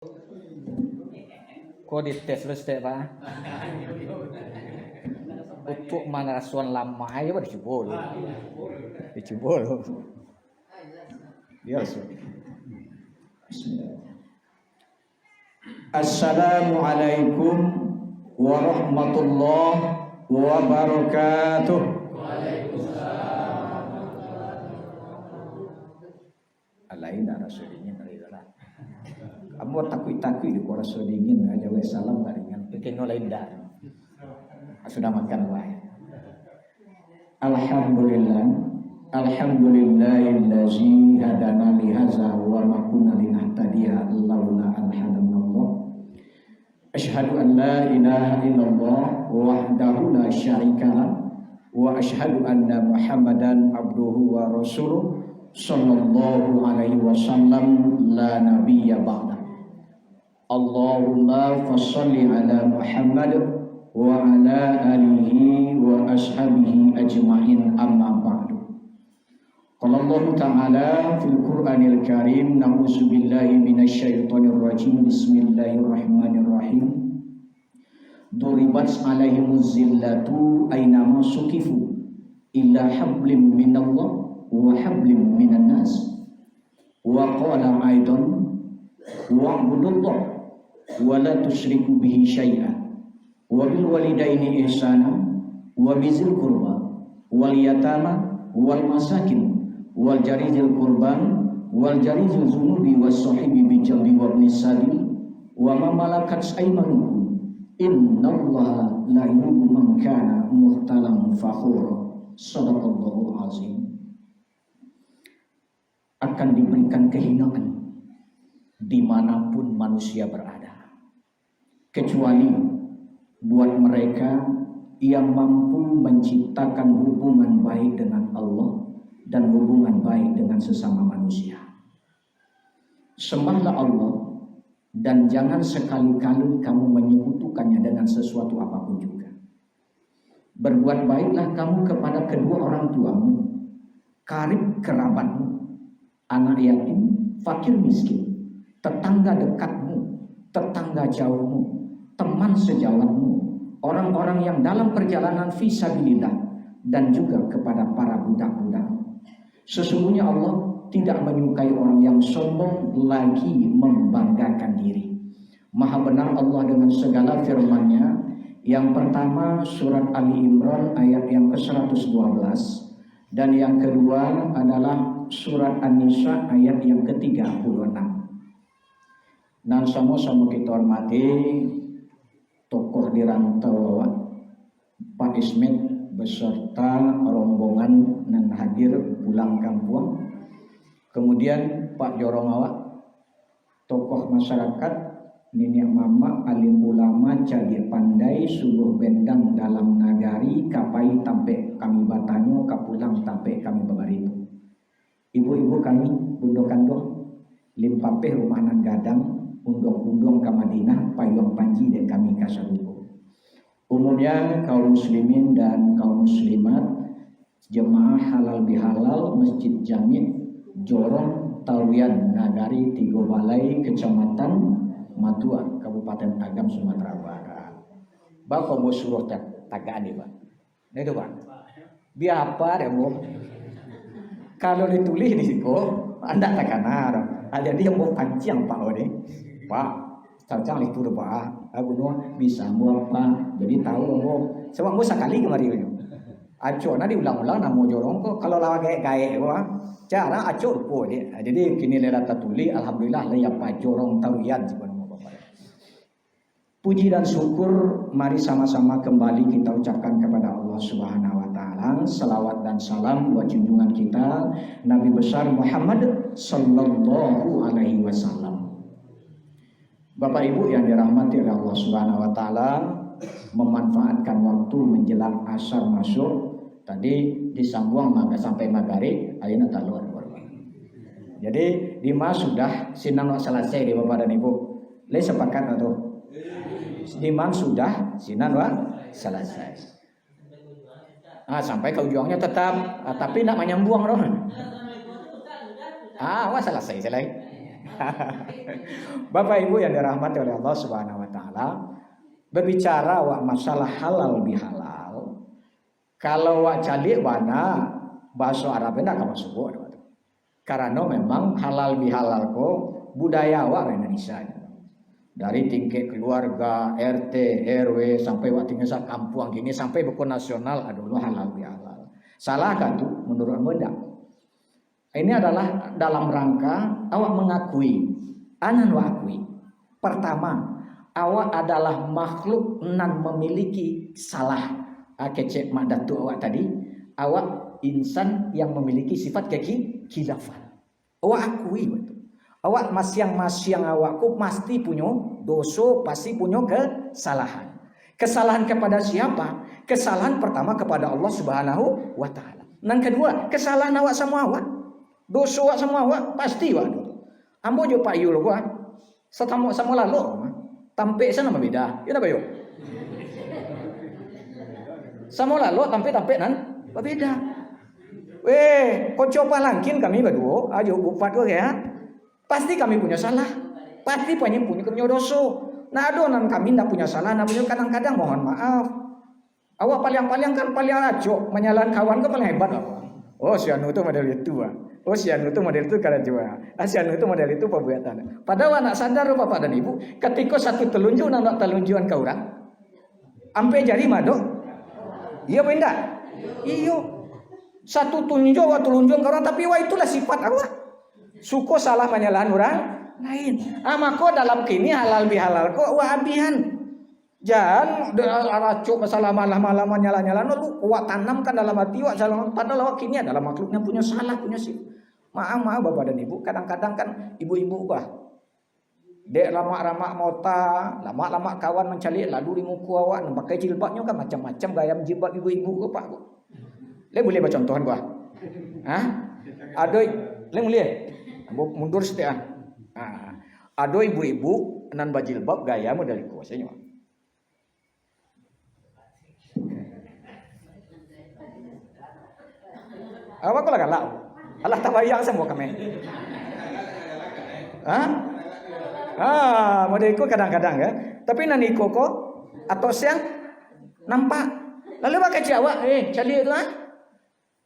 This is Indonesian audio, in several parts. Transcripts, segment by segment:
Kok dites terus teh Pak? Untuk manasuan lama aja pada dicubol. Dia Assalamualaikum warahmatullahi wabarakatuh. Alaina rasulingin adalah. Kamu takui di kuara rasulingin aja wa salam baringan. Bikin lain dah. Sudah makan wae. Alhamdulillahillazi hadana li hadza wa ma kunna linahtadiya laula an hadanallah. Asyhadu an la ilaha illallah wahdahu la syarikalah wa asyhadu anna Muhammadan abduhu wa rasuluh sallallahu alaihi wasallam la nabiyya ba'da. Allahumma fassalli ala Muhammad wa ala alihi wa ashabihi ajma'in amma ba'du. Qala Allah ta'ala fil Qur'anil Karim na'udzubillahi minasyaitonir rajim bismillahirrahmanirrahim. Duribat alaihimuz zillatu aynama sukifu illa hablim minallah wa hablim minan nas. Wa qala aidan wa'budullah wa la tusyriku bihi syai'an wa bil walidaini ihsana wa bizil qurba wal yatama wal masakin wal jarizil qurban wal jarizil zunubi was sahibi bi jambi wa ibnis sabil wa ma malakat aymanukum innallaha la yuhibbu man kana muhtalan fakhura. Shadaqallahu azim. Akan diberikan kehinaan dimanapun manusia berada, kecuali buat mereka yang mampu menciptakan hubungan baik dengan Allah dan hubungan baik dengan sesama manusia. Sembahlah Allah dan jangan sekali-kali kamu menyekutukannya dengan sesuatu apapun juga. Berbuat baiklah kamu kepada kedua orang tuamu, karib kerabatmu, anak yatim, fakir miskin, tetangga dekatmu, tetangga jauhmu, teman sejawatmu, orang-orang yang dalam perjalanan fisabilillah, dan juga kepada para budak-budak. Sesungguhnya Allah tidak menyukai orang yang sombong lagi membanggakan diri. Maha benar Allah dengan segala firman-Nya. Yang pertama surat Ali Imran ayat yang ke-112 dan yang kedua adalah surat An-Nisa ayat yang ke-36. Dan sama-sama kita hormati tokoh di rantau Pak Ismet beserta rombongan yang hadir pulang kampung. Kemudian Pak Jorongawak, tokoh masyarakat, Nini Mama, alim ulama, jadi pandai, suluh bendang dalam nagari, kapai tampe kami batanyo, kapulang tampe kami babaritu. Ibu-ibu kami, bundok-kandong, limpapeh rumah nan gadang, undong-undong ke Madinah, payung panji dan kami kasarupo. Umumnya kaum muslimin dan kaum muslimat, jemaah halal bihalal, masjid jami' Jorong Tawian Nagari Tigo Balai Kecamatan Matua Kabupaten Agam Sumatera Barat. Bapak mau suruh tagaan nih Pak. Nah itu Pak. Biar apa deh Bu? Kalau ditulis di situ, Anda takkan jadi yang mau pancing Pak ini. Pak, cacang itu udah Pak. Aku bisa mau apa? Jadi tahu mau. Sebab mau sekali kemarin. Aco nanti ulang-ulang namo jorong kok kalau lawa gaya Pak. Cara aco po dia. Jadi kini lera tatuli alhamdulillah lah ya Pak jorong tawian sebenarnya. Puji dan syukur mari sama-sama kembali kita ucapkan kepada Allah Subhanahu wa taala. Salawat dan salam buat junjungan kita Nabi besar Muhammad sallallahu alaihi wasallam. Bapak Ibu yang dirahmati oleh Allah Subhanahu wa taala, memanfaatkan waktu menjelang asar masuk. Tadi disambung sampai maghrib, ayeuna talur. Jadi Dima sudah sinang selesai di Bapak dan Ibu. Le sepakat atau Diman sudah sinan selesai. Sampai ke ujungnya tetap, tapi nak menyambung roh. Wah selesai. Bapak Ibu yang dirahmati oleh Allah Subhanahu wa taala, berbicara masalah halal bihalal. Kalau calik wana bahasa Arab enggak kamu sebut. Karena memang halal bihalal ko budaya Indonesia. Dari tingkat keluarga, RT, RW sampai tingkat kampung gini sampai buku nasional adalah halal bihalal. Salah kan tuh menurut Anda? Ini adalah dalam rangka awak mengakui, anan akui. Pertama, awak adalah makhluk nan memiliki salah. Kecek mak datuk awak tadi, awak insan yang memiliki sifat khilafan. Awak akui betul. Awak masing-masing awakku pasti punya dosa, pasti punya kesalahan. Kesalahan kepada siapa? Kesalahan pertama kepada Allah Subhanahu wa taala. Dan kedua, kesalahan awak sama awak. Dosa awak sama awak pasti awak dulu. Ambo jo Pak Yul gua. Sama lalu. Tampek sana beda. Ya apa yo? Sama lalu tampek nan beda. Kau coba langkin kami berdua, ayo buat gue ya. Pasti kami punya salah, pasti punya dosa. Nah adonan kami tidak punya salah, nah punya kadang-kadang mohon maaf. Awak paling kan paling aco, menyalahan kawan ke paling hebat apa? Oh si anu itu model itu, oh si anu itu model itu karena jual, si anu itu model itu pembuatan. Padahal anak sadar bapak dan ibu, ketika satu telunjuk nak telunjukan ke orang, ampe jari madok, iya apa enggak? Iyo, satu tunjuk ke orang, tapi wah itulah sifat awak. Suko salah menyalahan orang lain. Maka dalam kini halal bihalal kok wahabian. Jangan racuk masalah malam-malam nyala-nyala lu kuat tanamkan dalam hati wak salah. Padahal wak kini adalah makhluknya punya salah, punya sifat. Maaf Bapak dan Ibu, kadang-kadang kan ibu-ibu bah. Dek lama-lama mota, lama-lama kawan mencari lalu di muka awak pakai jilbabnya kan macam-macam gaya jilbab ibu-ibu Pak. Le boleh baca contohan gua. Ada le boleh. Mundur setiap. Ada ibu-ibu nan bajilbab gaya model kuasanya. Apa kau galak? Allah tabayang semua kami. Model itu kadang-kadang ya. Tapi nani koko atau siang nampak. Lalu pakai Jawa, cari itu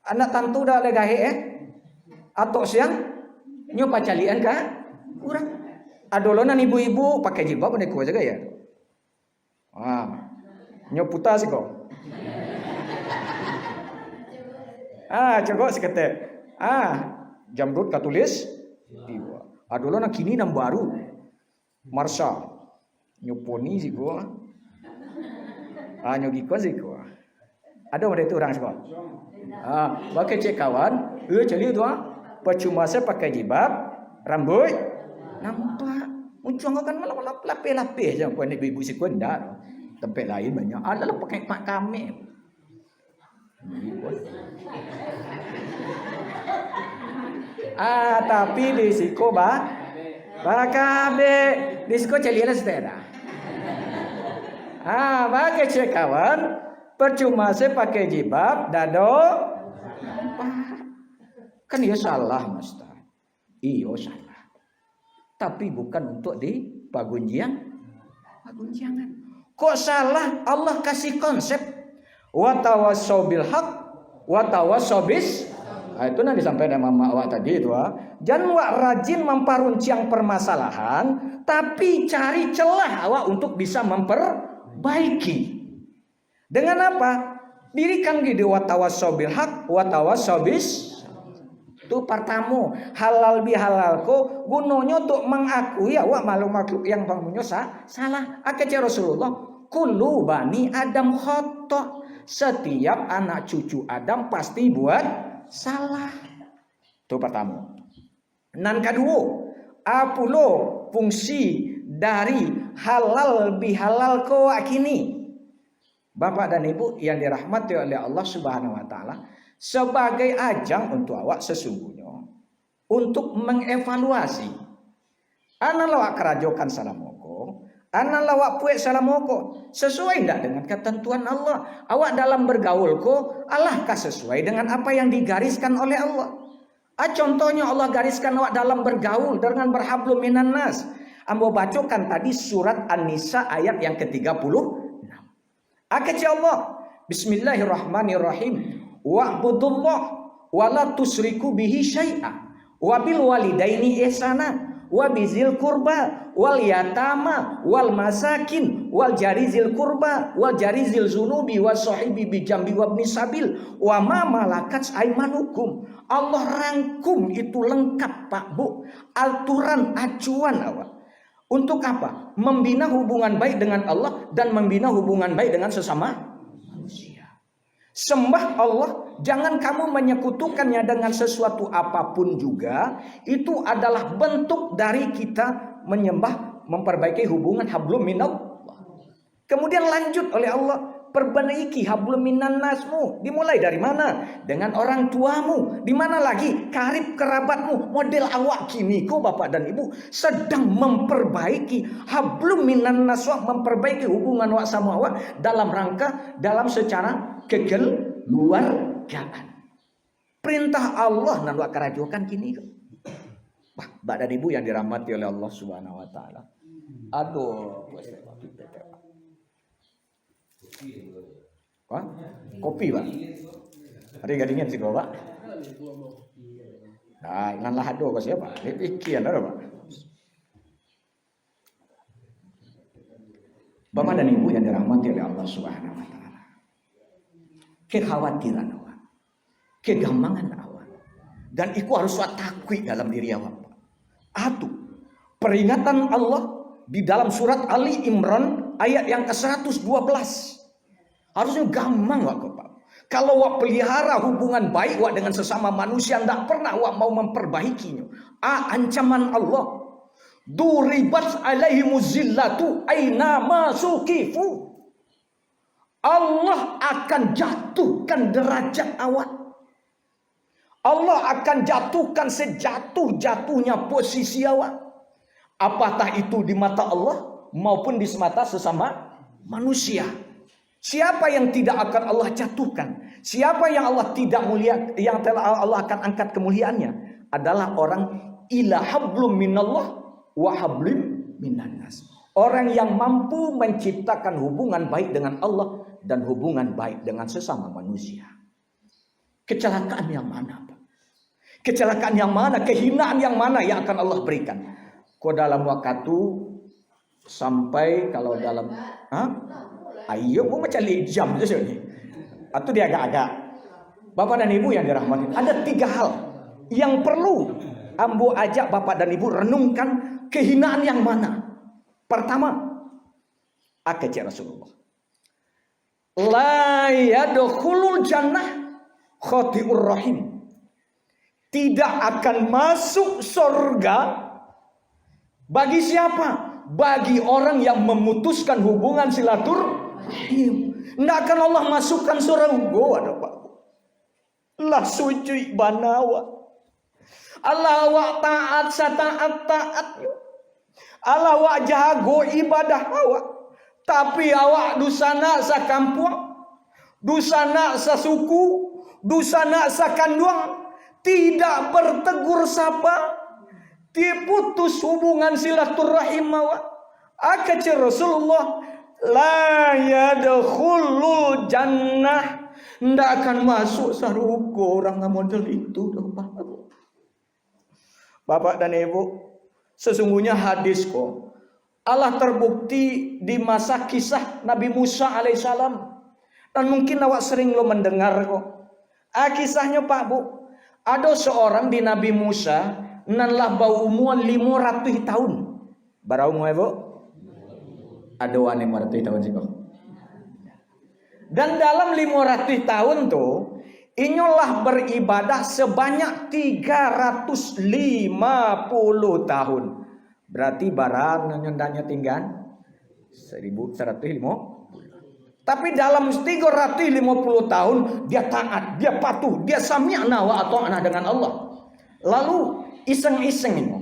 anak tantu dah legahe atau siang nyoba calian kah? Kurang. Adolonan ibu-ibu pakai jilbab udah kuat juga ya. Nyoputa sih kok. Coba seketek. Jamrut katulis. Adolonan kini nam baru. Marsha. Nyoponi sih kok. Nyogiko sih kok. Ada ada itu orang sih kok. Pakai cek kawan. Cari itu percuma saya pakai jilbab, rambut nampak. Muncul kan malah lapis-lapis aja. Kau ni ibu si kuda, tempat lain banyak. Adalah pakai mak kami. Tapi di siko bakabe di siko celian setera. Pakai cek kawan, percuma saya pakai jilbab, dado. Kan ia salah Master. Iyo salah. Tapi bukan untuk di pagunjian. Kok salah? Allah kasih konsep wa tawassau bil haq wa tawassau bis. Itu nanti sampai dengan mama awak tadi itu. Jangan wak rajin memperunciang permasalahan, tapi cari celah awak untuk bisa memperbaiki. Dengan apa? Dirikan di wa tawassau bil haq wa tawassau bis. Itu pertama halal bihalal ko gunanya untuk mengakui awak makhluk yang bangunnya salah. Akhirnya Rasulullah kullu bani Adam khata. Setiap anak cucu Adam pasti buat salah. Itu pertama. Nan kedua, apulo fungsi dari halal bihalal ko kini. Bapak dan Ibu yang dirahmati oleh Allah Subhanahu wa taala, sebagai ajang untuk awak sesungguhnya untuk mengevaluasi ana lawak kerajokan salamoko, ana lawak puek salamoko sesuai tidak dengan ketentuan Allah. Awak dalam bergaul ko Allahkah sesuai dengan apa yang digariskan oleh Allah. Contohnya Allah gariskan awak dalam bergaul dengan berhablum minan nas. Ambo bacakan tadi surat An-Nisa ayat yang ke-36. Kata Allah, Bismillahirrahmanirrahim. Wa'budullah wa la tusriku bihi syai'a wa bil walidaini ihsana wa bizil kurba wal yatama wal masakin wal jarizil kurba wal jarizil zunubi was sahibi bi jambi wa ibnis sabil wa ma malakat aimanukum. Allah rangkum itu lengkap Pak Bu, aturan acuan awak. Untuk apa? Membina hubungan baik dengan Allah dan membina hubungan baik dengan sesama manusia. Sembah Allah, jangan kamu menyekutukannya dengan sesuatu apapun juga. Itu adalah bentuk dari kita menyembah, memperbaiki hubungan hablum minallah. Kemudian lanjut oleh Allah, perbaiki hablum minan nasmu. Dimulai dari mana? Dengan orang tuamu. Di mana lagi? Karib kerabatmu. Model awak kini kok Bapak dan Ibu sedang memperbaiki hablum minan nas, memperbaiki hubungan awak sama awak dalam rangka, dalam secara kekeluargaan. Perintah Allah nan wak kerajokan kini kok. Wah, Bapak dan Ibu yang dirahmati oleh Allah Subhanahu wa taala. Aduh, Pak, kopi Pak. Ada gadingan sih Pak. Nah, ngan lah ado kok siapa? Ikian ada Pak. Bapak dan Ibu yang dirahmati oleh Allah Subhanahu wa taala. Kekhawatiran awak, kegampangan awak, dan itu harus takwi dalam diri awak. Peringatan Allah di dalam surat Ali Imran ayat yang ke-112. Harusnya gampang wak Pak. Kalau wak pelihara hubungan baik wak dengan sesama manusia, tidak pernah wak mau memperbaikinya. Ancaman Allah. Duribat alaihimuz zillatu aina masukifu. Allah akan jatuhkan derajat awak. Allah akan jatuhkan sejatuh-jatuhnya posisi awak. Apatah itu di mata Allah maupun di mata sesama manusia. Siapa yang tidak akan Allah jatuhkan? Siapa yang Allah tidak mulia, yang telah Allah akan angkat kemuliaannya adalah orang ila hablum minallah wa hablim minan nas. Orang yang mampu menciptakan hubungan baik dengan Allah dan hubungan baik dengan sesama manusia. Kecelakaan yang mana, Pak? Kecelakaan yang mana? Kehinaan yang mana yang akan Allah berikan? Kok dalam waktu sampai kalau dalam ayo mau mencari jam saja ni. Atau dia agak-agak. Bapak dan Ibu yang dirahmati, ada 3 hal yang perlu ambo ajak Bapak dan Ibu renungkan. Kehinaan yang mana? Pertama, akajak Rasulullah. La yadkhulul jannah khati'ur rahim. Tidak akan masuk surga bagi siapa? Bagi orang yang memutuskan hubungan silaturahim. Tidak akan Allah masukkan surga. Ada Pak. Lah sujud banawa. Allah wa taat sataat. Allah wa jago ibadah awak. Tapi awak dusana sakampung, dusana sasuku, dusana sakanduang, tidak bertegur sapa, diputus hubungan silaturahim awak. Kata Rasulullah, la yadkhulul jannah, ndak akan masuk surga orang model itu. Bapak dan Ibu, sesungguhnya hadis kok Allah terbukti di masa kisah Nabi Musa alaihissalam. Dan mungkin awak sering lo mendengar kok. Kisahnya Pak Bu, ada seorang di Nabi Musa nanlah bau umuan 500 tahun. Barau mu Bu? Ada wane 500 tahun sih kok. Dan dalam 500 tahun tuh inyolah beribadah sebanyak 350 tahun. Berarti barang nyendanya tinggal 1150. Tapi dalam 350 tahun dia taat, dia patuh, dia sami'na wa ata'na dengan Allah. Lalu iseng-iseng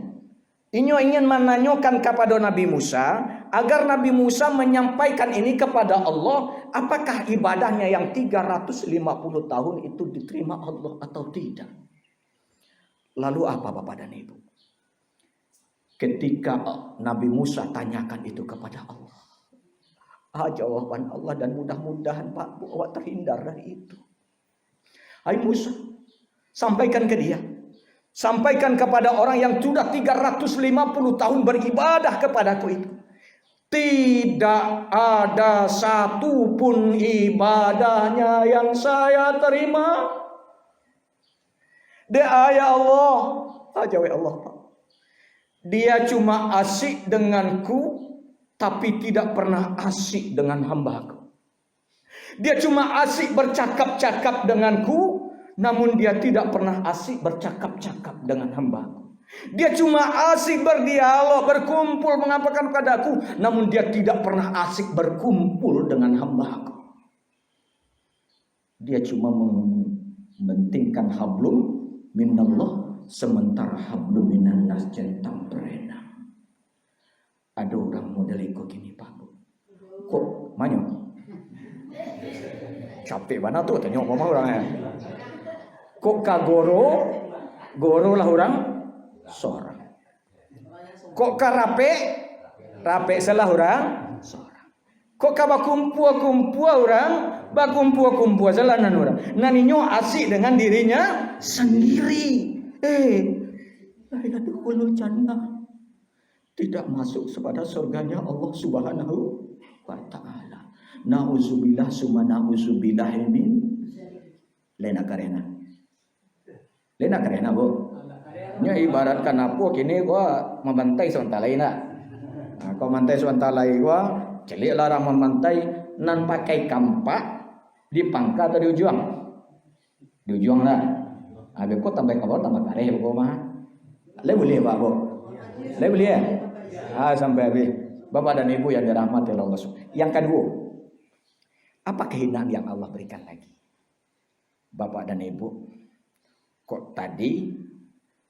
Inyo ingin menanyakan kepada Nabi Musa agar Nabi Musa menyampaikan ini kepada Allah, apakah ibadahnya yang 350 tahun itu diterima Allah atau tidak. Lalu apa Bapak dan Ibu? Ketika Nabi Musa tanyakan itu kepada Allah, jawaban Allah, dan mudah-mudahan Pak Bu awak terhindar dari itu. Hai Musa, sampaikan ke dia. Sampaikan kepada orang yang sudah 350 tahun beribadah kepadaku itu. Tidak ada satu pun ibadahnya yang saya terima. Dia ya Allah, jawab Allah Pak. Dia cuma asik denganku, tapi tidak pernah asik dengan hambaku. Dia cuma asik bercakap-cakap denganku, namun dia tidak pernah asik bercakap-cakap dengan hambaku. Dia cuma asik berdialog, berkumpul, mengapakan padaku, namun dia tidak pernah asik berkumpul dengan hambaku. Dia cuma mementingkan hablum minallah, sementara hablum minannas centang berenang. Ada orang model ikut gini Pak Bu. Kok manyo? Capek mana tuh tanya ngomong orangnya. Kok goro lah orang seorang. Kok rape salah orang seorang. Kok bakumpu orang jalanan orang. Naninyo asik dengan dirinya sendiri. Lahiratul jannah. Tidak masuk kepada surganya Allah Subhanahu wa taala. Nauzubillah summa nauzubillah min lena karena Bu. Nya ibaratkan apa kini gua membantai sementara lain lah. Nah, kau mantai sementara lain gua celik larang memantai nan pakai kampak di pangka atau di ujung. Di ujung lah. Habis kau tambah kabel tambah kareh gua mah. Le boleh Pak Bu. Le boleh ya? Sampai habis. Bapak dan Ibu yang dirahmati Allah. Yang kedua, apa kehinaan yang Allah berikan lagi? Bapak dan Ibu, kok tadi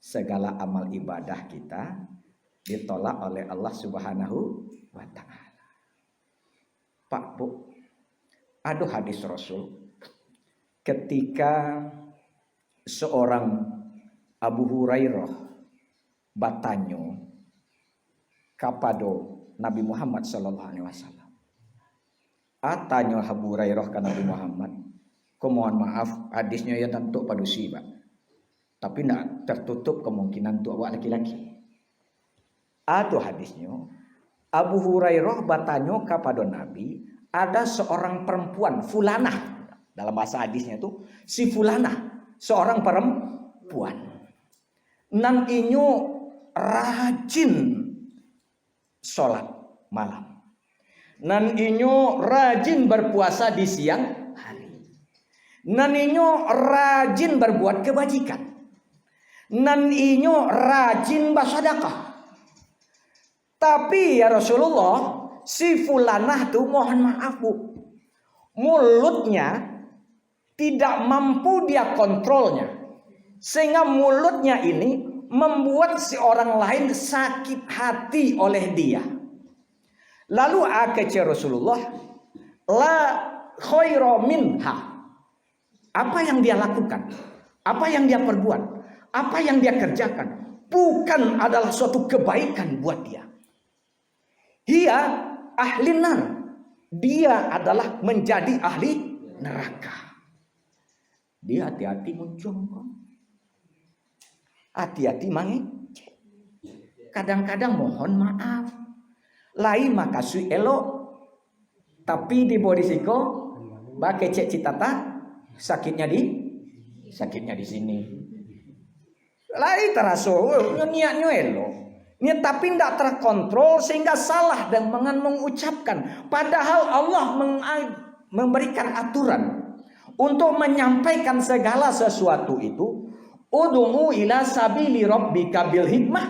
segala amal ibadah kita ditolak oleh Allah Subhanahu wa taala. Pak Bu, ada hadis Rasul ketika seorang Abu Hurairah batanyo kapado Nabi Muhammad sallallahu alaihi wasallam. Atanyo Abu Hurairah ke Nabi Muhammad, mohon maaf hadisnya ya tentu padusi Pak. Tapi tidak tertutup kemungkinan untuk awak laki-laki. Atau hadisnya Abu Hurairah batanyo kepada Nabi, ada seorang perempuan fulanah, dalam bahasa hadisnya itu si fulanah, seorang perempuan nan inyo rajin sholat malam, nan inyo rajin berpuasa di siang hari, nan inyo rajin berbuat kebajikan, nan inyo rajin bersedekah. Tapi ya Rasulullah, si fulanah tuh mohon maaf Bu, mulutnya tidak mampu dia kontrolnya, sehingga mulutnya ini membuat si orang lain sakit hati oleh dia. Lalu kata Rasulullah, la khaira minha. Apa yang dia lakukan, apa yang dia perbuat, apa yang dia kerjakan, bukan adalah suatu kebaikan buat dia. Dia ahli nar. Dia adalah menjadi ahli neraka. Dia hati-hati menjongkok. Hati-hati mangecek. Kadang-kadang mohon maaf. Lain makasih elok. Tapi di bodisiko bake cek citata sakitnya di sini. Lain teraso niatnya elok. Niat tapi tidak terkontrol sehingga salah dan mengucapkan. Padahal Allah memberikan aturan untuk menyampaikan segala sesuatu itu. Ud'u ila sabili rabbika bil hikmah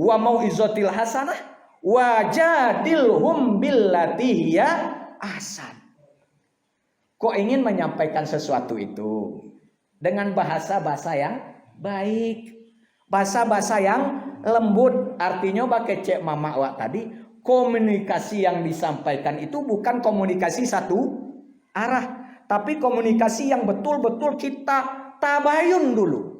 wa mau'izatil hasanah wajadilhum billati hiya ahsan. Kok ingin menyampaikan sesuatu itu dengan bahasa-bahasa yang baik, bahasa-bahasa yang lembut. Artinya pakai cek mama awak tadi, komunikasi yang disampaikan itu bukan komunikasi satu arah, tapi komunikasi yang betul-betul kita tabayun dulu.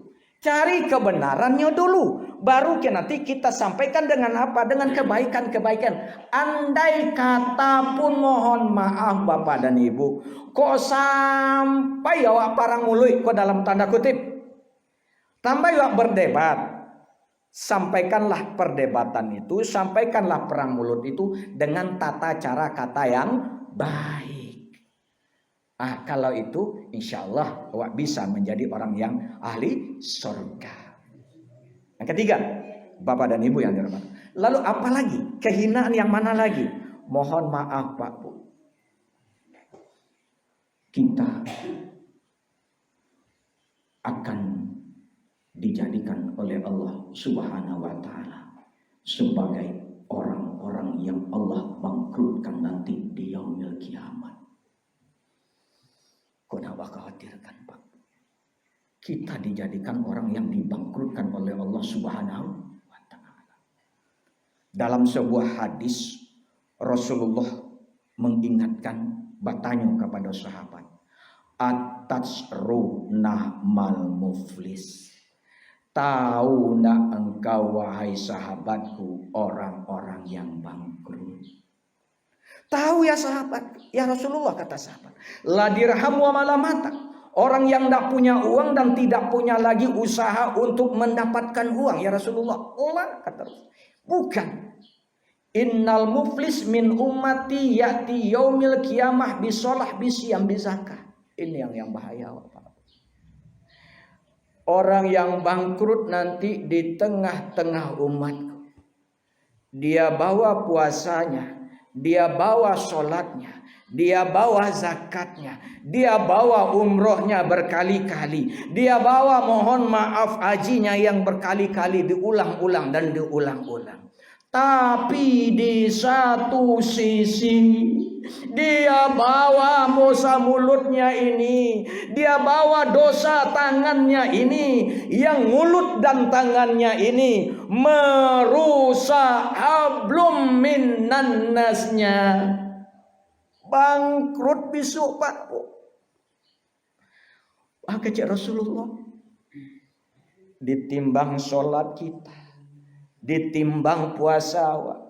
Cari kebenarannya dulu, baru nanti kita sampaikan dengan apa? Dengan kebaikan-kebaikan. Andai kata pun mohon maaf Bapak dan Ibu, kok sampai awak parang mului kok dalam tanda kutip. Tambah awak berdebat. Sampaikanlah perdebatan itu, sampaikanlah perang mulut itu dengan tata cara kata yang baik. Kalau itu insya Allah awak bisa menjadi orang yang ahli surga. Yang ketiga, Bapak dan Ibu yang dirahmati. Lalu apa lagi? Kehinaan yang mana lagi? Mohon maaf Pak Bu. Kita akan dijadikan oleh Allah Subhanahu wa taala sebagai orang-orang yang Allah bangkrutkan nanti di yaumil kiamat. Kenapa khawatirkan Pak? Kita dijadikan orang yang dibangkrutkan oleh Allah Subhanahu wa taala. Dalam sebuah hadis Rasulullah mengingatkan, bertanya kepada sahabat, "Atatsruna mal muflis?" Tahu nak engkau wahai sahabatku orang-orang yang bangkrut? Tahu ya sahabat, ya Rasulullah, kata sahabat. La dirham wa malamata. Orang yang tidak punya uang dan tidak punya lagi usaha untuk mendapatkan uang, ya Rasulullah. Allah kata Rasulullah. Bukan. Innal muflis min ummati ya'ti yaumil qiyamah bisolah bisiyam bizakah. Ini yang bahaya Bapak. Orang yang bangkrut nanti di tengah-tengah umatku. Dia bawa puasanya, dia bawa sholatnya, dia bawa zakatnya, dia bawa umrohnya berkali-kali, dia bawa mohon maaf hajinya yang berkali-kali diulang-ulang dan diulang-ulang. Tapi di satu sisi dia bawa dosa mulutnya ini, dia bawa dosa tangannya ini, yang mulut dan tangannya ini merusak hablum minan nasnya. Bangkrut besok Pak Bu. Kecil Rasulullah. Ditimbang sholat kita, ditimbang puasa awak,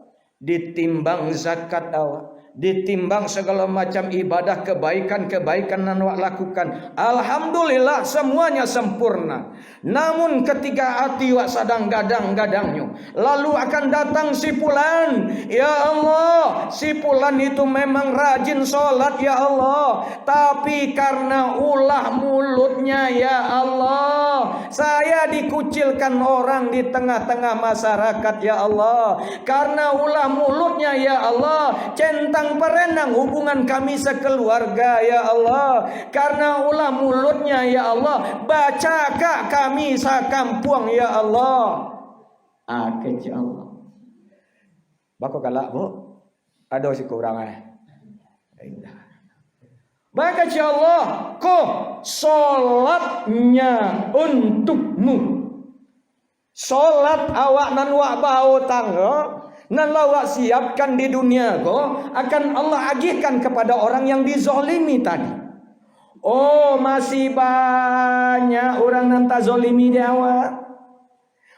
ditimbang zakat awak, ditimbang segala macam ibadah kebaikan-kebaikan yang awak lakukan. Alhamdulillah semuanya sempurna. Namun ketika hati awak sedang gadang-gadangnya, lalu akan datang si fulan. Ya Allah, si fulan itu memang rajin sholat ya Allah, tapi karena ulah mulutnya ya Allah, saya dikucilkan orang di tengah-tengah masyarakat ya Allah. Karena ulah mulutnya ya Allah, centang perenang hubungan kami sekeluarga ya Allah. Karena ulah mulutnya ya Allah, bacakah kami sakampuang ya Allah. Kecil Allah. Bako galak Bu, ada si kurang Maka ya Allah, kok solatnya untukmu. Solat awak nan wak bau tangga, nan lawak siapkan di dunia kok akan Allah agihkan kepada orang yang dizolimi tadi. Oh, masih banyak orang nan tak zolimi di awak.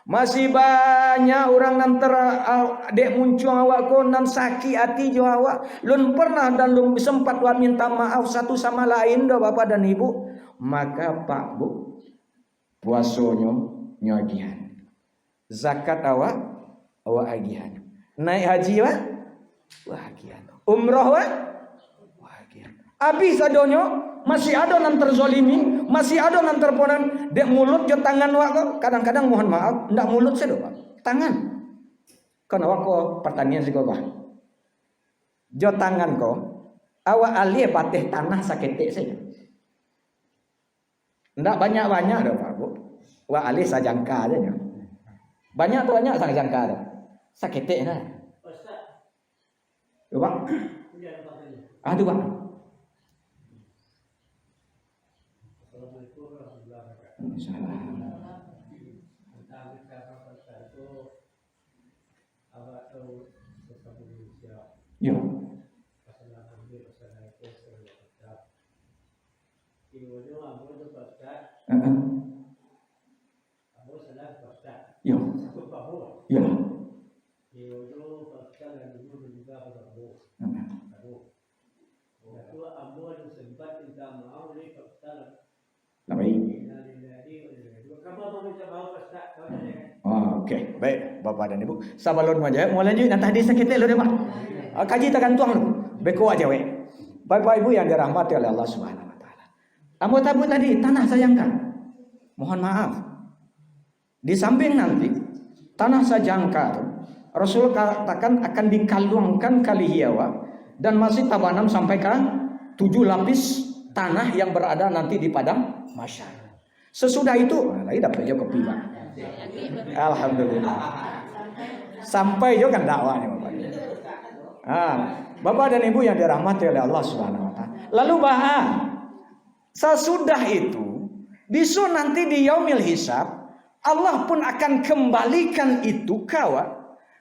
Masih banyak orang nan dek muncul awak ko nan sakit hati jo awak. Lun pernah dan lun sempat wa minta maaf satu sama lain dah Bapak dan Ibu. Maka Pak Bu, puasonyo nyagihan. Zakat awak agihan. Naik haji agihan. Umroh agihan. Habis adonyo masih ada nan terzolimi, masih ada nan terponan dek mulut jo tangan wak. Kadang-kadang mohon maaf, ndak mulut saya Pak. Tangan. Kan awak ko pertanian sih Pak. Jo tangan ko awak alie patih tanah saketek saja. Ndak banyak-banyak dah Pak Bu. Wak alie sajangka aja. Banyak tu banyak sajangka dah. Saketek dah. Yo Pak. Aduh Pak. Ya. Ya. Oh, oke, baik Bapak dan Ibu. Sabalon aja, mau lanjut nanti hadis kita lo deh Pak. Kaji tekan tuang lo. Beko aja we. Bapak Ibu yang dirahmati oleh Allah Subhanahu wa taala. Ambo tabu tadi tanah sayangkan. Mohon maaf. Di samping nanti tanah sajangkar Rasul katakan akan dikalungkan kali hiawa dan masih tabanam sampai ke 7 lapis tanah yang berada nanti di padang mahsyar. Sesudah itu, lagi dapat jo kopi Pak. Alhamdulillah. Sampai jo kan dakwahnya Bapak. Bapak dan Ibu yang dirahmati oleh Allah Subhanahu wa taala. Lalu sesudah itu, bisu nanti di yaumil hisab Allah pun akan kembalikan itu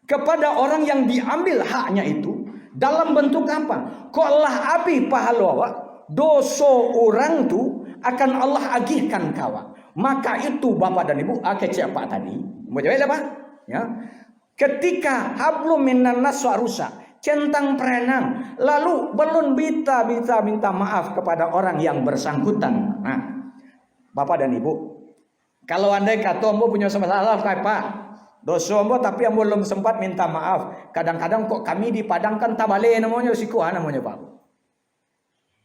kepada orang yang diambil haknya itu dalam bentuk apa? Kolah api pahalwa doso orang tu akan Allah agihkan Maka itu Bapak dan Ibu siapa tadi? Mau jawab apa? Ya. Ketika hablum minan nas rusak, centang perenang, lalu belum bisa minta maaf kepada orang yang bersangkutan. Nah, Bapak dan Ibu, kalau andai kata ambo punya masalah kayak Pak, dosa ambo tapi ambo belum sempat minta maaf. Kadang-kadang kok kami dipadangkan tabale namanya sikuan namanya Pak.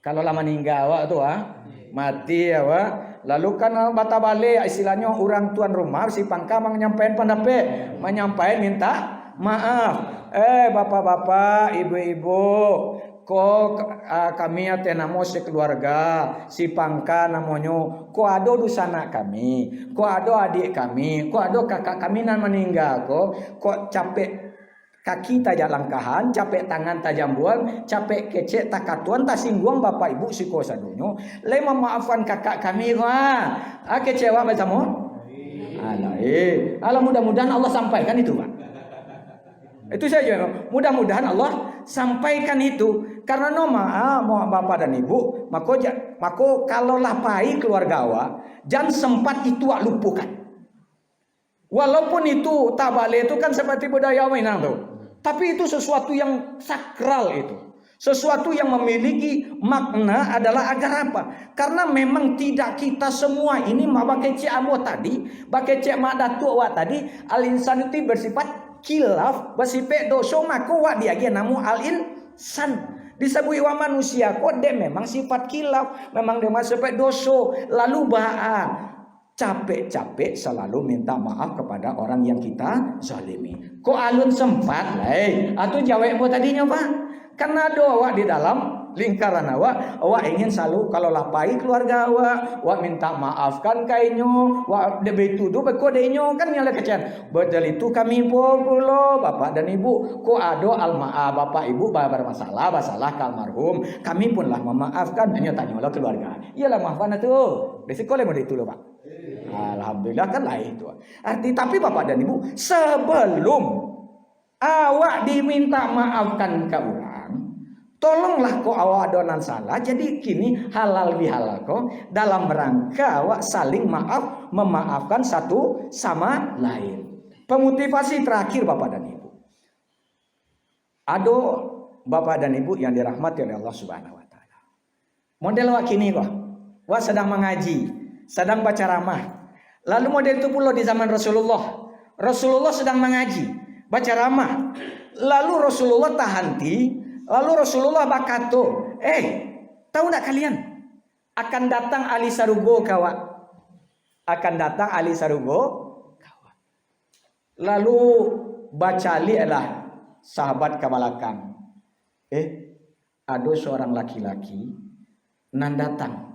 Kalau lama meninggal awak tu mati awak, lalu kan bata balik istilahnya orang tuan rumah si pangka menyampaikan pendapat, menyampaikan minta maaf. Bapak-bapak, ibu-ibu, kok kami ate namo sekeluarga, si pangka namanya, kok ada dusana kami, kok ada adik kami, kok ada kakak kami nan meninggal, kok capek kaki tajak langkahan, capek tangan tajam buang, capek kecek takatuan tak singgung bapak ibu si kosadonyo, le memaafkan kakak kami kecewa bersama. Alah mudah-mudahan Allah sampaikan itu Pak. Itu saja. Mudah-mudahan Allah sampaikan itu. Karena mau bapak dan ibu, maka kalau lapai keluarga awak, jangan sempat itu lupukan. Walaupun itu tabale itu kan seperti budaya Minang tuh. Tapi itu sesuatu yang sakral itu. Sesuatu yang memiliki makna adalah agar apa? Karena memang tidak kita semua ini pakai cek amo tadi, pakai cek mak datu awak tadi, al-insan itu bersifat kilaf bersifat dosa maka wa dia namu al-insan disebut wa manusia kok dia memang sifat kilaf, memang dia sifat dosa. Lalu capek-capek selalu minta maaf kepada orang yang kita zalimi. Kok alun sempat atau jawab tadinya Pak? Karena doa di dalam lingkaran awak ingin selalu kalau lapai keluarga awak minta maafkan kainyo, debetu do bekodenyo kan nyala kecian. Betul itu kami pulo bapak dan ibu, ko ado almaa bapak ibu bermasalah ke almarhum, kami pun lah memaafkan hanya tanya keluarga. Iyalah maafkan itu. Resiko le mau itu loh Pak. Alhamdulillah kan lah itu. Tapi bapak dan ibu sebelum awak diminta maafkan ke orang, tolonglah kok awak adonan salah. Jadi kini halal bihalal kok dalam rangka awak saling memaafkan satu sama lain. Pemotivasi terakhir Bapak dan Ibu. Ado Bapak dan Ibu yang dirahmati oleh Allah Subhanahu wa taala. Model wak kini kok. Wak sedang mengaji, sedang baca ramah. Lalu model itu pula di zaman Rasulullah. Rasulullah sedang mengaji, baca ramah. Lalu Rasulullah tahanti. Lalu Rasulullah bakato, tahu tak kalian? Akan datang ahli sarugo kawa. Akan datang ahli sarugo kawa. Lalu bacali adalah sahabat ke belakang. Ada seorang laki-laki nan datang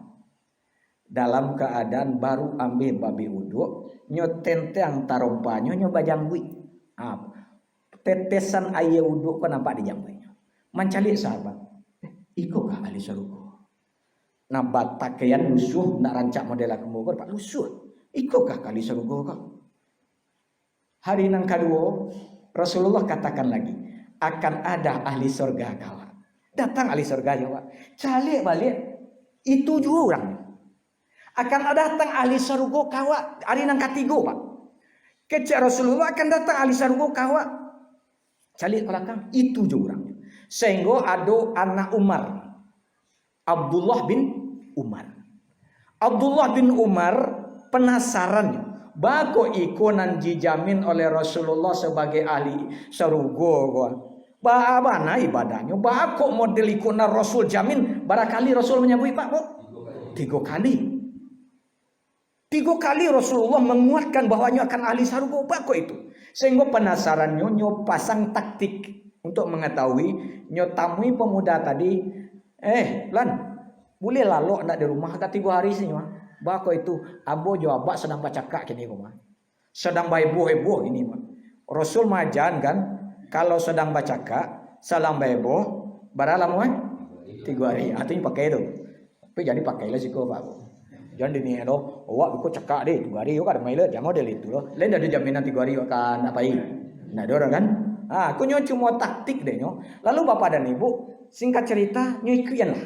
dalam keadaan baru ambil babi uduk, nyotenteng tarompanya nyoba jambui. Tetesan air uduk kok nampak di jambuinya. Mencari sahabat, iko kah ahli sarugo? Nabat pakaian lusuh nak rancak model kemogor Pak lusuh. Iko kah ahli sarugo kak? Hari yang kedua Rasulullah katakan lagi akan ada ahli surga kawan. Datang ahli surga Pak. Calik balik itu juga orang. Akan ada datang ahli sarugo kawan hari yang ketiga Pak. Kecek Rasulullah akan datang ahli sargo kawa. Calik belakang itu je orang. Sehingga ada anak Umar, Abdullah bin Umar. Abdullah bin Umar penasaran. Bako ikonan dijamin oleh Rasulullah sebagai ahli sargo. Bagaimana ibadahnya? Bako model ikonan Rasul jamin. Barangkali Rasul menyebut Pak, 3 kali. 3 kali Rasulullah menguatkan bahwanya akan ahli sargo bako itu. Sehingga penasaran nyo pasang taktik untuk mengetahui nyo tamui pemuda tadi. Lan, boleh lalu nak di rumah kata 3 hari sini mah. Bako itu abo jawab sedang baca kak kini rumah. Sedang heboh ini mah. Rasul majan kan kalau sedang baca kak salam heboh baralam 3 hari. Artinya pakai itu. Tapi jadi pakailah sih kau Pak. Jangan dini do, awak ikut cakap deh 3 hari, awak ada mailet, jangan model itu loh. Lain ada jaminan 3 hari akan apain. Nah, ada kan? Aku cuma taktik deh nyo. Lalu bapak dan ibu singkat cerita nyoikian lah.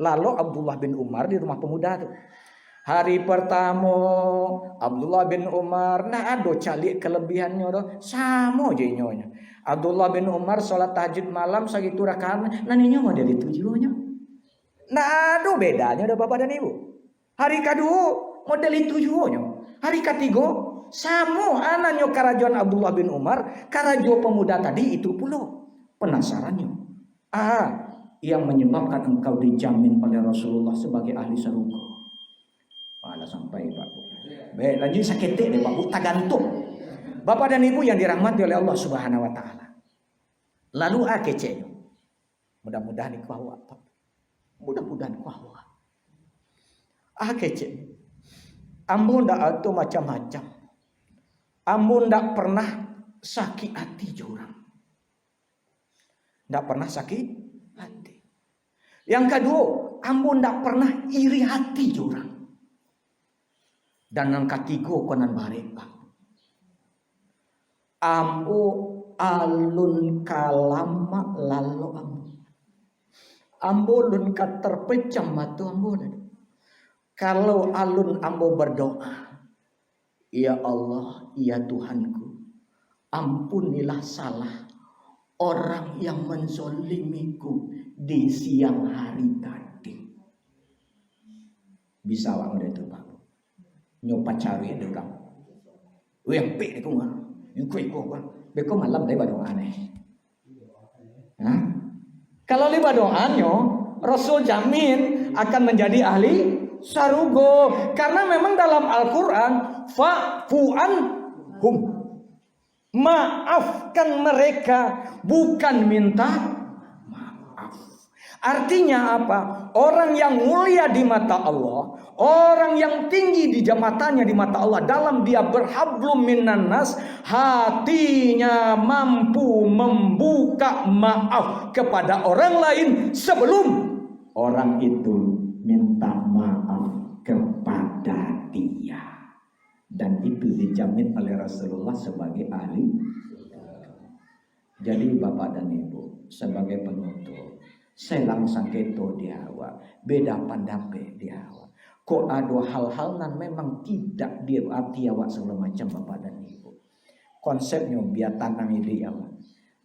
Lalu Abdullah bin Umar di rumah pemuda tuh. Hari pertama Abdullah bin Umar nah ada calik kelebihannya do sama je nyonya. Abdullah bin Umar salat tahajud malam sagitu rakaat naninya model itu jiwanya. Nah ada bedanya do bapak dan ibu. Hari kedua model itu juga. Hari ketiga sama anaknya kerajuan Abdullah bin Umar, kerajuan pemuda tadi itu pula penasarannya. Yang menyebabkan engkau dijamin oleh Rasulullah sebagai ahli surga. Malah sampai Pak. Baik, lanjut sakit deh Pak Bu, tak gantung. Bapak dan Ibu yang dirahmati oleh Allah Subhanahu wa taala. Lalu kece. Mudah-mudahan ikut awak. Mudah-mudahan ikut awak. Kece. Ambo ndak atau macam-macam. Ambo ndak pernah sakit hati orang. Ndak pernah sakit hati. Yang kedua, ambo ndak pernah iri hati orang. Dan yang ketiga konan barek Pak. Ambo alun kalama lalu ambo. Ambo lun terpecah mata ambo. Kalau alun ambo berdoa, ya Allah, ya Tuhanku, ampunilah salah orang yang menzolimiku di siang hari tadi. Bisa wak udah itu Pak. Nyoba cari ada kamu. Yang pek itu mah, yang kue kok, beko malam dari berdoa aneh. Kalau li berdoanya, Rasul jamin akan menjadi ahli sarugo. Karena memang dalam Al-Quran fa'fu anhum, maafkan mereka, bukan minta maaf. Artinya apa? Orang yang mulia di mata Allah, orang yang tinggi di jabatannya di mata Allah, dalam dia berhablum minan nas, hatinya mampu membuka maaf kepada orang lain sebelum orang itu minta maaf kepada dia. Dan itu dijamin oleh Rasulullah sebagai ahli. Jadi Bapak dan Ibu, sebagai penutup, saya langsung keto di awak, beda pendapat di awak. Kok ada hal-hal yang memang tidak diarti awak segala macam Bapak dan Ibu. Konsepnya biar tanam ide awak.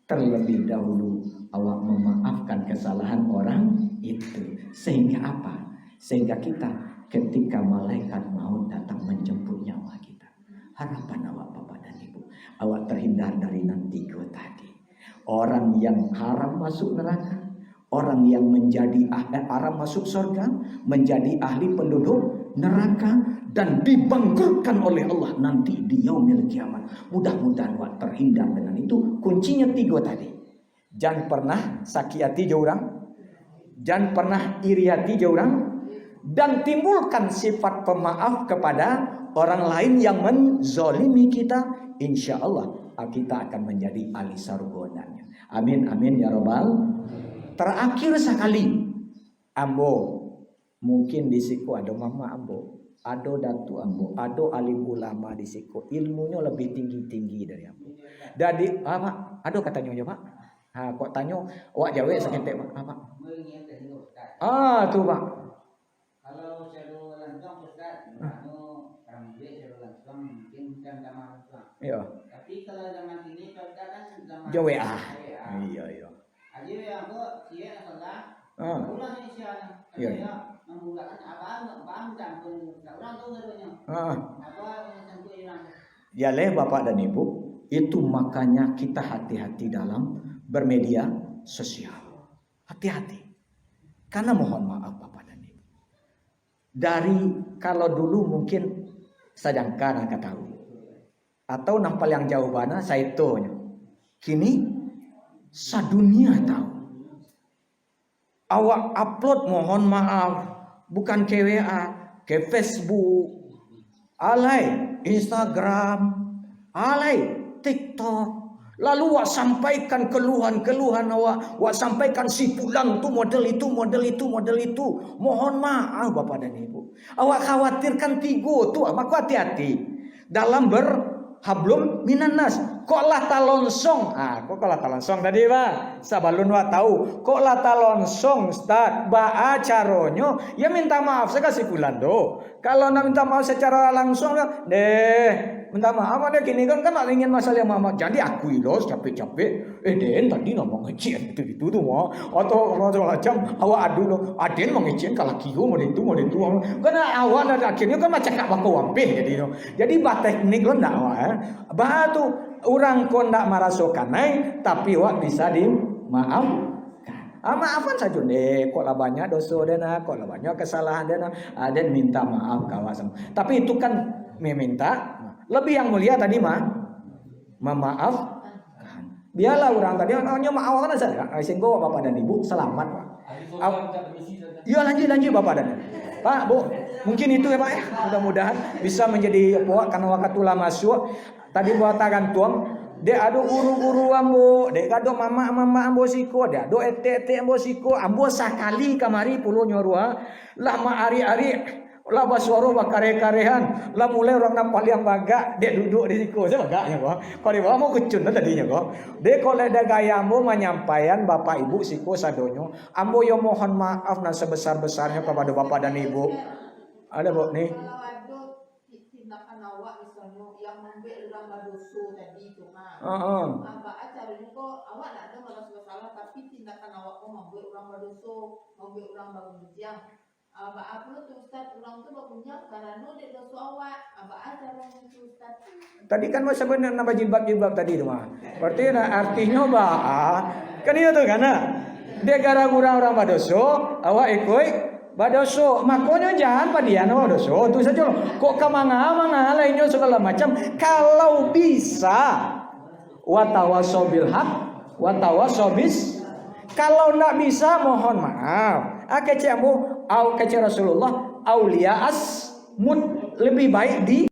Terlebih dahulu awak memaafkan kesalahan orang itu. Sehingga apa? Sehingga kita ketika malaikat maut datang menjemput nyawa kita, harapan awak Bapak dan Ibu, awak terhindar dari nanti ke tadi. Orang yang haram masuk neraka, orang yang menjadi haram masuk surga, menjadi ahli penduduk neraka, dan dibangkrutkan oleh Allah nanti di yaumil kiamat. Mudah-mudahan awak terhindar dengan itu. Kuncinya 3 tadi. Jangan pernah sakit hati orang, jangan pernah iri hati orang, dan timbulkan sifat pemaaf kepada orang lain yang menzolimi kita. Insya Allah kita akan menjadi ahli surga. Amin amin ya robbal. Terakhir sekali, ambo mungkin di siku ada mama ambo, ada datu ambo, ada alim ulama di siku, ilmunya lebih tinggi dari ambo. Jadi apa? Ada katanya aja Pak. Kok tanya, wak jawab sekentek Pak. Apa? Tuh Pak. Kalau seru langsung Ustaz, ambil seru langsung mungkin Iya. Tapi kalau zaman ini kan zaman WA. Iya. Aja WA kok dia salah. Ah. Ulang Indonesia. Iya. Menggunakan apa dan orang tahu gaduhnya. Apa yang hilang. Ya Bapak dan Ibu, itu makanya kita hati-hati dalam bermedia sosial. Hati-hati. Karena mohon maaf Bapak dan Ibu. Dari kalau dulu mungkin sedangkan angkat tahu. Atau nampal yang jauh mana saya tonya. Kini sadunia tahu. Awak upload mohon maaf bukan ke WA, ke Facebook, alai Instagram, alai TikTok. Lalu wak sampaikan keluhan-keluhan wak sampaikan si pulang tu model itu. Mohon maaf Bapak dan Ibu. Awak khawatirkan tigo tu, maka hati-hati dalam berhablum minanas. Kok lah talonsong? Kok lah talonsong tadi Pak? Sabalun wak tahu. Kok lah talonsong Ustaz? Ba caronyo ya minta maaf saya kasih bulan do. Kalau nak minta maaf secara langsung minta maaf ada gini kan ingin masalah yang mama. Jadi akui loh capek-capek. Den tadi ngomong ngecien itu tuh mau. Atau macam awak adu loh. Aden mau ngecien kalau kiu mau itu. Karena awak dan akhirnya kan macam kak baku wampih jadi bah teknik lo ndak awak. Bah tu orang kau ndak merasakan tapi wak bisa dimaafkan. Maafkan saja kok lah banyak dosa dena, kok lah banyak kesalahan dena, dan minta maaf kawasan. Tapi itu kan meminta. Lebih yang mulia tadi memaafkan. Biarlah orang tadi hanya maafkan saja. Sehingga Bapak dan Ibu selamat Pak. Iya lanjut Bapak dan Pak Bu. Mungkin itu ya Pak ya. Mudah-mudahan bisa menjadi puak karena wakatulah masuk. Tadi buat tangan tuang. Dek ado uru-uru ambo, dek ado mama ambo siko, dek ado ete ambo siko, ambo sakali kamari pulau nyorua, lama ari-ari, lah basuaro bakare-karehan, lah mulai orang nampal yang baga, dek duduk di siko, saya baganya kok. Kalau di bawah mau kecun tadinya kok. Dek kalau ada gaya ambo menyampaikan bapak ibu siko sadonyo, ambo yo mohon maaf dan sebesar-besarnya kepada bapak dan ibu. Ada Bu nih. Tindakan awak misalnya yang membuat orang berdosa tadi itu caranya kok awak tak ada masalah tapi tindakan awak kok membuat orang berdosa, membuat orang berbujiang. Apa tuh Ustaz orang tu berbujiang karena dia dosa awak. Apa caranya itu Ustaz? Tadi kan sebenarnya nama jilbab tadi tu mah. Berarti artinya kan itu tuh karena dia gara orang berdosa, awak ikut badoso, makanya jangan padian badoso. Itu saja loh. Kok kemana-mana lainnya segala macam. Kalau bisa, watawasobil hak, watawasobis. Kalau tidak bisa, mohon maaf. Kece Rasulullah, aulia asmut lebih baik di